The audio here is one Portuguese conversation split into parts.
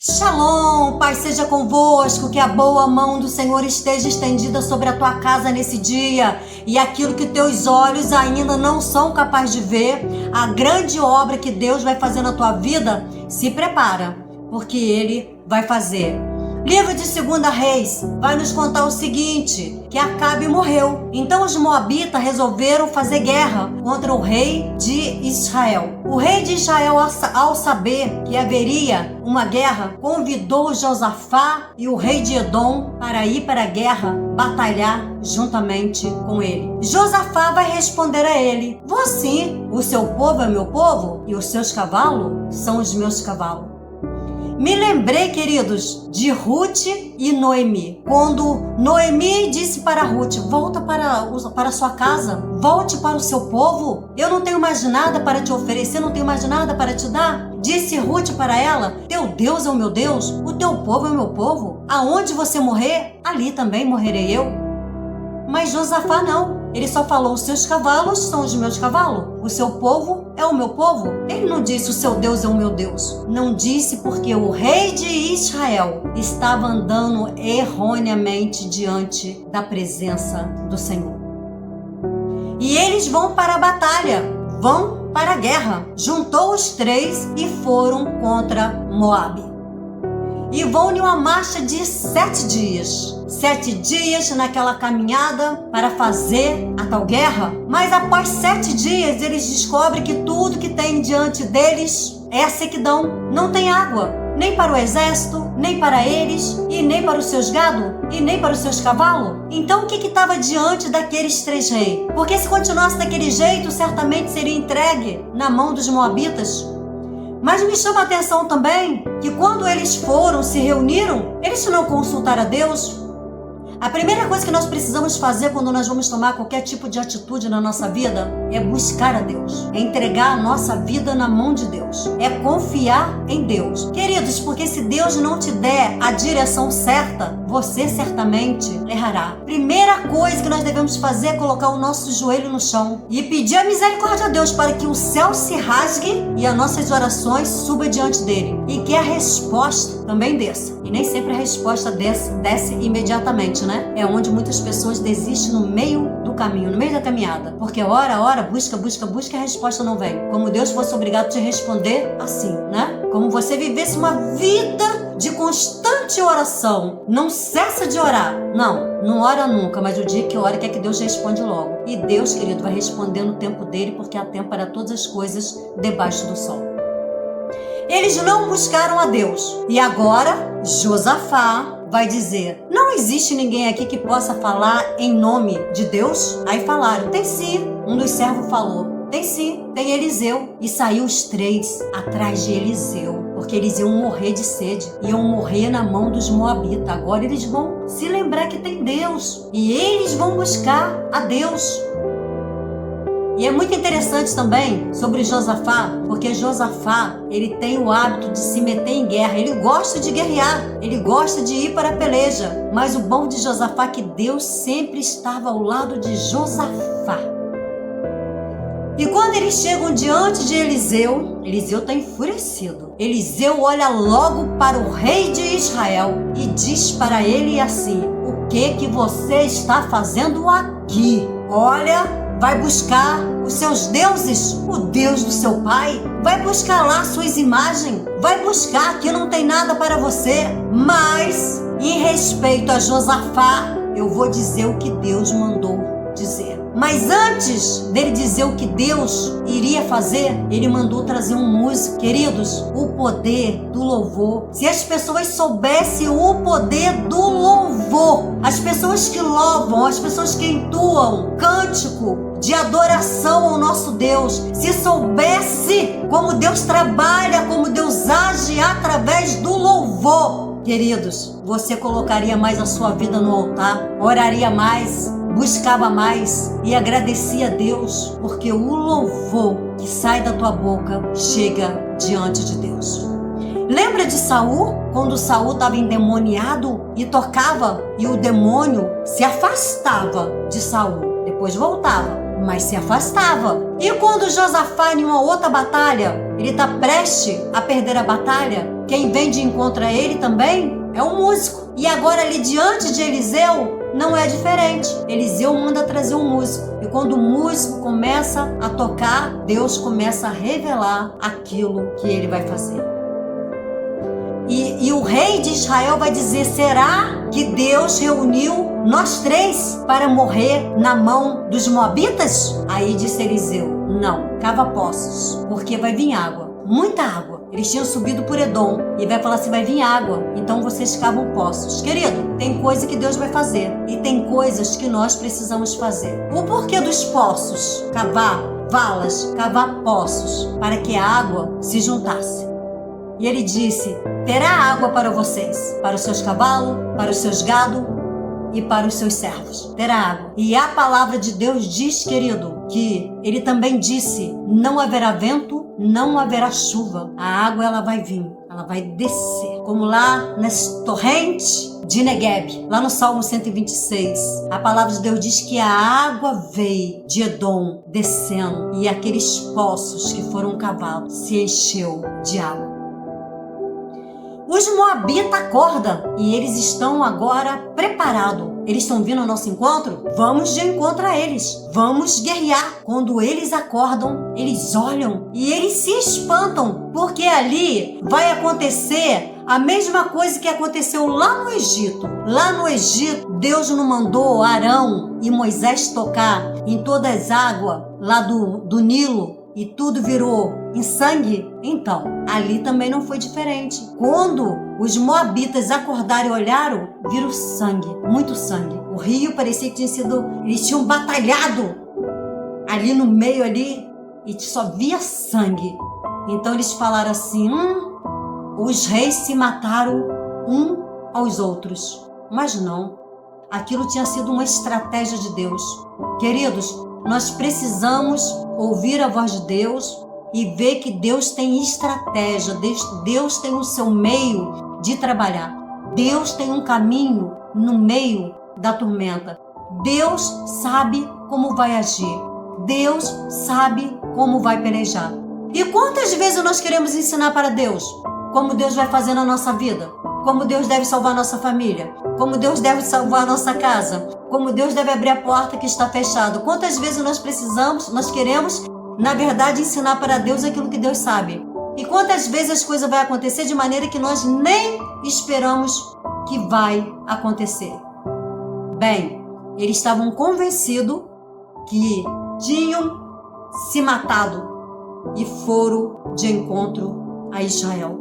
Shalom, Pai seja convosco, que a boa mão do Senhor esteja estendida sobre a tua casa nesse dia, e aquilo que teus olhos ainda não são capazes de ver, a grande obra que Deus vai fazer na tua vida, se prepara, porque Ele vai fazer. Livro de 2 Reis vai nos contar o seguinte, que Acabe morreu. Então os moabitas resolveram fazer guerra contra o rei de Israel. O rei de Israel, ao saber que haveria uma guerra, convidou Josafá e o rei de Edom para ir para a guerra, batalhar juntamente com ele. Josafá vai responder a ele: vou sim, o seu povo é meu povo e os seus cavalos são os meus cavalos. Me lembrei, queridos, de Ruth e Noemi. Quando Noemi disse para Ruth: volta para sua casa, volte para o seu povo. Eu não tenho mais nada para te oferecer, não tenho mais nada para te dar. Disse Ruth para ela: teu Deus é o meu Deus, o teu povo é o meu povo. Aonde você morrer, ali também morrerei eu. Mas Josafá não. Ele só falou: os seus cavalos são os meus cavalos, o seu povo é o meu povo. Ele não disse: o seu Deus é o meu Deus. Não disse, porque o rei de Israel estava andando erroneamente diante da presença do Senhor. E eles vão para a batalha, vão para a guerra. Juntou os três e foram contra Moabe. E vão em uma marcha de 7 dias. 7 dias naquela caminhada para fazer a tal guerra. Mas após 7 dias eles descobrem que tudo que tem diante deles é a sequidão. Não tem água, nem para o exército, nem para eles, e nem para os seus gado, e nem para os seus cavalos. Então o que estava diante daqueles 3 reis? Porque se continuasse daquele jeito, certamente seria entregue na mão dos moabitas. Mas me chama a atenção também que quando eles se reuniram, eles não consultaram a Deus. A primeira coisa que nós precisamos fazer quando nós vamos tomar qualquer tipo de atitude na nossa vida é buscar a Deus, é entregar a nossa vida na mão de Deus, é confiar em Deus. Queridos, porque se Deus não te der a direção certa, você certamente errará. Primeira coisa que nós devemos fazer é colocar o nosso joelho no chão e pedir a misericórdia a Deus para que o céu se rasgue e as nossas orações subam diante dele, e que a resposta também desça. E nem sempre a resposta desce imediatamente, né? É onde muitas pessoas desistem no meio do caminho, no meio da caminhada, porque ora, busca e a resposta não vem. Como Deus fosse obrigado a te responder assim, né? Como você vivesse uma vida de constante oração, não cessa de orar. Não ora nunca, mas o dia que ora quer que Deus responde logo. E Deus, querido, vai responder no tempo dele, porque há tempo para todas as coisas debaixo do sol. Eles não buscaram a Deus. E agora, Josafá vai dizer: não existe ninguém aqui que possa falar em nome de Deus? Aí falaram: tem sim. Um dos servos falou: tem sim, tem Eliseu. E saiu os 3 atrás de Eliseu, porque eles iam morrer de sede, iam morrer na mão dos moabitas. Agora eles vão se lembrar que tem Deus, e eles vão buscar a Deus. E é muito interessante também sobre Josafá, porque Josafá, ele tem o hábito de se meter em guerra, ele gosta de guerrear, ele gosta de ir para a peleja. Mas o bom de Josafá é que Deus sempre estava ao lado de Josafá. E quando eles chegam diante de Eliseu, Eliseu está enfurecido. Eliseu olha logo para o rei de Israel e diz para ele assim: o que você está fazendo aqui? Olha, vai buscar os seus deuses, o Deus do seu pai, vai buscar lá suas imagens, vai buscar, que não tem nada para você. Mas, em respeito a Josafá, eu vou dizer o que Deus mandou dizer. Mas antes dele dizer o que Deus iria fazer, ele mandou trazer um músico. Queridos, o poder do louvor. Se as pessoas soubessem o poder do louvor, as pessoas que louvam, as pessoas que entoam cântico de adoração ao nosso Deus, se soubesse como Deus trabalha, como Deus age através do louvor, queridos, você colocaria mais a sua vida no altar, oraria mais, buscava mais e agradecia a Deus, porque o louvor que sai da tua boca chega diante de Deus. Lembra de Saul? Quando Saul estava endemoniado e tocava, e o demônio se afastava de Saul, depois voltava, mas se afastava. E quando Josafá, em uma outra batalha, ele está prestes a perder a batalha, quem vem de encontro a ele também é um músico. E agora ali diante de Eliseu não é diferente. Eliseu manda trazer um músico. E quando o músico começa a tocar, Deus começa a revelar aquilo que ele vai fazer. E o rei de Israel vai dizer: será que Deus reuniu nós três para morrer na mão dos moabitas? Aí disse Eliseu: não, cava poços, porque vai vir água, muita água. Eles tinham subido por Edom e vai falar assim: vai vir água, então vocês cavam poços. Querido, tem coisa que Deus vai fazer e tem coisas que nós precisamos fazer. O porquê dos poços? Cavar valas, cavar poços, para que a água se juntasse. E ele disse: terá água para vocês, para os seus cavalos, para os seus gado e para os seus servos. Terá água. E a palavra de Deus diz, querido, que ele também disse: não haverá vento, não haverá chuva. A água, ela vai vir, ela vai descer. Como lá nas torrentes de Negueb, lá no Salmo 126, a palavra de Deus diz que a água veio de Edom descendo e aqueles poços que foram cavados se encheu de água. Os moabitas acordam e eles estão agora preparados. Eles estão vindo ao nosso encontro? Vamos de encontro a eles. Vamos guerrear. Quando eles acordam, eles olham e eles se espantam, porque ali vai acontecer a mesma coisa que aconteceu lá no Egito. Lá no Egito, Deus não mandou Arão e Moisés tocar em todas as águas lá do Nilo e tudo virou em sangue? Então, ali também não foi diferente. Quando os moabitas acordaram e olharam, viram sangue, muito sangue. O rio parecia que eles tinham batalhado ali no meio ali e só via sangue. Então eles falaram assim: os reis se mataram um aos outros. Mas não, aquilo tinha sido uma estratégia de Deus. Queridos, nós precisamos ouvir a voz de Deus e ver que Deus tem estratégia, Deus tem o seu meio de trabalhar. Deus tem um caminho no meio da tormenta. Deus sabe como vai agir. Deus sabe como vai pelejar. E quantas vezes nós queremos ensinar para Deus como Deus vai fazer na nossa vida? Como Deus deve salvar a nossa família? Como Deus deve salvar a nossa casa? Como Deus deve abrir a porta que está fechada? Quantas vezes nós queremos, na verdade, ensinar para Deus aquilo que Deus sabe? E quantas vezes as coisas vão acontecer de maneira que nós nem esperamos que vai acontecer? Bem, eles estavam convencidos que tinham se matado e foram de encontro a Israel.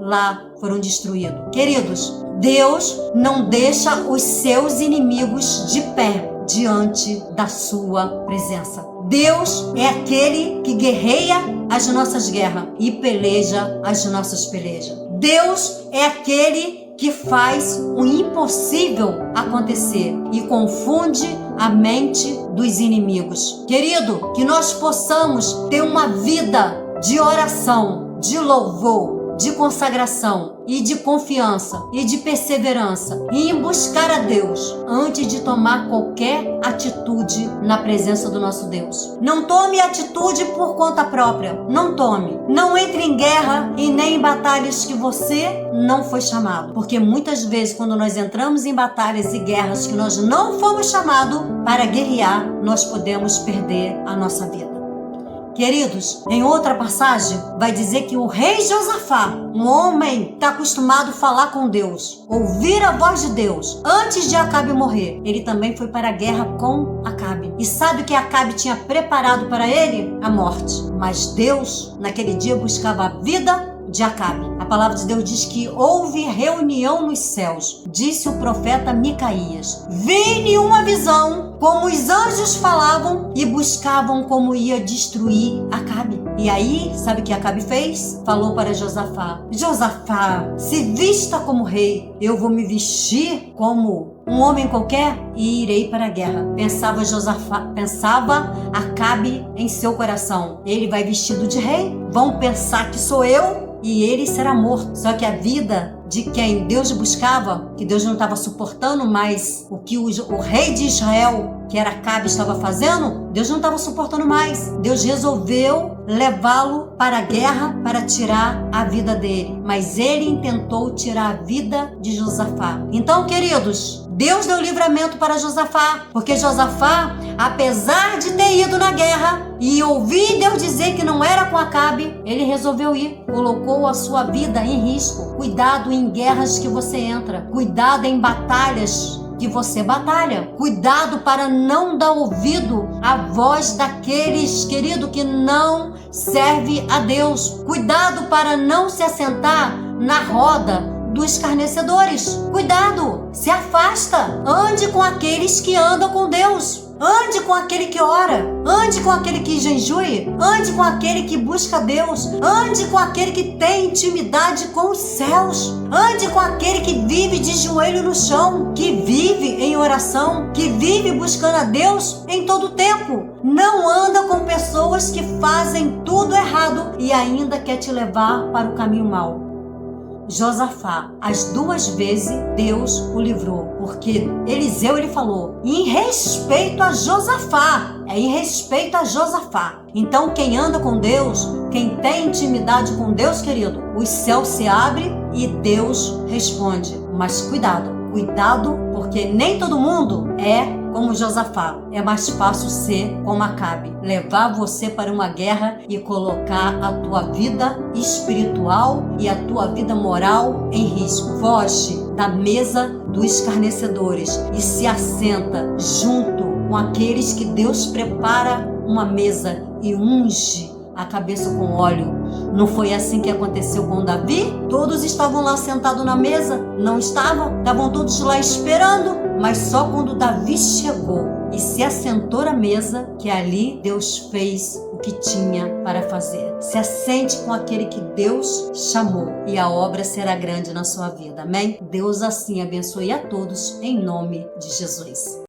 Lá foram destruídos. Queridos, Deus não deixa os seus inimigos de pé diante da sua presença. Deus é aquele que guerreia as nossas guerras e peleja as nossas pelejas. Deus é aquele que faz o impossível acontecer e confunde a mente dos inimigos. Querido, que nós possamos ter uma vida de oração, de louvor, de consagração e de confiança e de perseverança e em buscar a Deus antes de tomar qualquer atitude na presença do nosso Deus. Não tome atitude por conta própria. Não tome. Não entre em guerra e nem em batalhas que você não foi chamado. Porque muitas vezes quando nós entramos em batalhas e guerras que nós não fomos chamados para guerrear, nós podemos perder a nossa vida. Queridos, em outra passagem, vai dizer que o rei Josafá, um homem que está acostumado a falar com Deus, ouvir a voz de Deus, antes de Acabe morrer, ele também foi para a guerra com Acabe. E sabe o que Acabe tinha preparado para ele? A morte. Mas Deus, naquele dia, buscava a vida de Acabe. A palavra de Deus diz que houve reunião nos céus, disse o profeta Micaías. Vi-lhe uma visão, como os anjos falavam e buscavam como ia destruir Acabe. E aí, sabe o que Acabe fez? Falou para Josafá: Josafá, se vista como rei, eu vou me vestir como um homem qualquer e irei para a guerra. Pensava Acabe em seu coração: ele vai vestido de rei, vão pensar que sou eu e ele será morto. Só que a vida de quem Deus buscava, que Deus não estava suportando mais o que o rei de Israel, que era Acabe, estava fazendo, Deus não estava suportando mais. Deus resolveu levá-lo para a guerra para tirar a vida dele. Mas ele intentou tirar a vida de Josafá. Então, queridos, Deus deu livramento para Josafá, porque Josafá, apesar de ter ido na guerra e ouvir Deus dizer que não era com Acabe, ele resolveu ir, colocou a sua vida em risco. Cuidado em guerras que você entra, cuidado em batalhas que você batalha. Cuidado para não dar ouvido à voz daqueles, querido, que não serve a Deus. Cuidado para não se assentar na roda dos escarnecedores. Cuidado, se afasta. Ande com aqueles que andam com Deus. Ande com aquele que ora. Ande com aquele que jejue. Ande com aquele que busca Deus. Ande com aquele que tem intimidade com os céus. Ande com aquele que vive de joelho no chão, que vive em oração, que vive buscando a Deus em todo o tempo. Não anda com pessoas que fazem tudo errado e ainda quer te levar para o caminho mau. Josafá, as 2 vezes Deus o livrou, porque Eliseu ele falou, em respeito a Josafá, em respeito a Josafá. Então quem anda com Deus, quem tem intimidade com Deus, querido, os céus se abrem e Deus responde. Mas cuidado, porque nem todo mundo é como Josafá. É mais fácil ser como Acabe, levar você para uma guerra e colocar a tua vida espiritual e a tua vida moral em risco. Foge da mesa dos escarnecedores e se assenta junto com aqueles que Deus prepara uma mesa e unge a cabeça com óleo. Não foi assim que aconteceu com Davi? Todos estavam lá sentados na mesa? Não estavam? Estavam todos lá esperando, mas só quando Davi chegou e se assentou à mesa, que ali Deus fez o que tinha para fazer. Se assente com aquele que Deus chamou e a obra será grande na sua vida. Amém? Deus assim abençoe a todos em nome de Jesus.